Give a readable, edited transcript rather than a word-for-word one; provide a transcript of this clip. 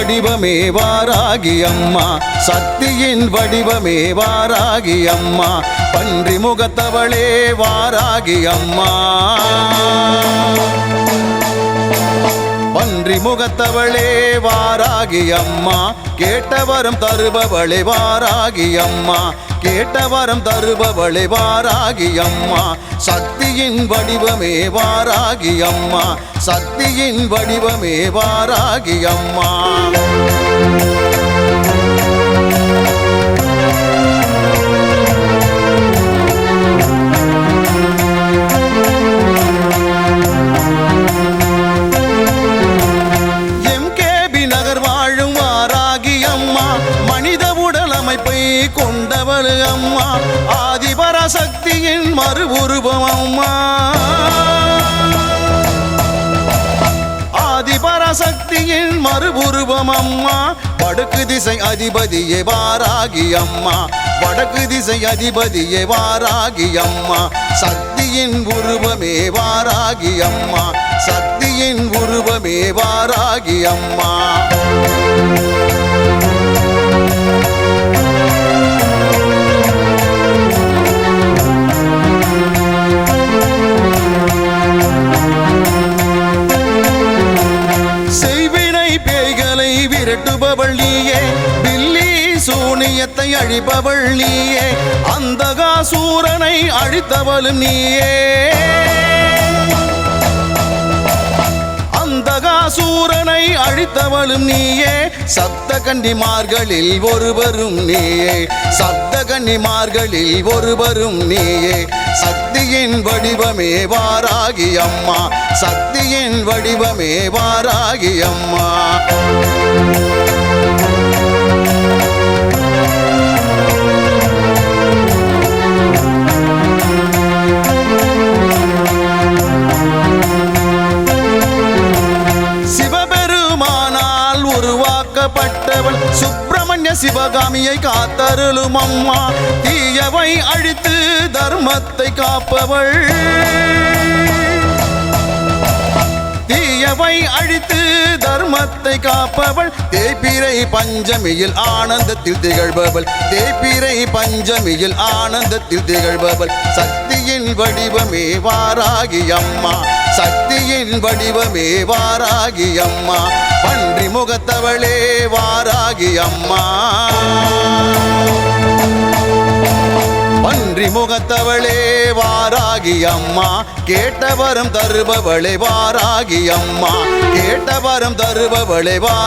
வடிவமே வாராகி அம்மா, சக்தியின் வடிவமே வாராகி அம்மா, பன்றி முகத்தவளே வாராகி அம்மா. பன்றி முகத்தவளே வாராகி அம்மா, கேட்டவரம் தருபவளே வாராகி அம்மா, கேட்டவரம் தருபவளே வாராகி அம்மா, சக்தியின் வடிவமே வாராகி அம்மா, சக்தியின் வடிவமே வாராகி அம்மா. கொண்டவள் அம்மா, ஆதிபராசக்தியின் மறு உருவம் அம்மா, ஆதிபராசக்தியின் மறு உருவம் அம்மா, வடக்கு திசை அதிபதியே வாராகி அம்மா, வடக்கு திசை அதிபதியே வாராகி அம்மா, சக்தியின் உருவமே வாராகி அம்மா, சக்தியின் உருவமே வாராகி அம்மா. விரட்டுபவள் நீயே, பில்லி சூனியத்தை அழிப்பவள் நீயே, அந்தகாசூரனை அழித்தவளும் நீயே, அந்தகாசூரனை அழித்தவளும் நீயே, சப்த கன்னிமார்களில் ஒருவரும் நீயே, சப்த கன்னிமார்களில் ஒருவரும் நீயே, சக்தியின் வடிவமே வாராகி அம்மா, சக்தியின் வடிவமே வாராகி அம்மா. சிவபெருமானால் உருவாக்கப்பட்டவள் சுப்பிரமணிய சிவகாமியை காத்தருளும் அம்மா, தீயவை அழித்து தர்மத்தை காப்பவள், தீயவை அழித்து தர்மத்தை காப்பவள், தேய்பிறை பஞ்சமியில் ஆனந்தத்தில் திகழ்பவள், தேய்பிறை பஞ்சமியில் ஆனந்தத்தில் திகழ்பவள், சக்தியின் வடிவமே வாராகி அம்மா, சக்தியின் வடிவமே வாராகி அம்மா, பன்றி முகத்தவளே வாராகி அம்மா, பன்றி முகத்தவளே வாராகி அம்மா, கேட்டவரம் தருபவளே வாராகி அம்மா, கேட்டவரம் தருபவளே வாராகி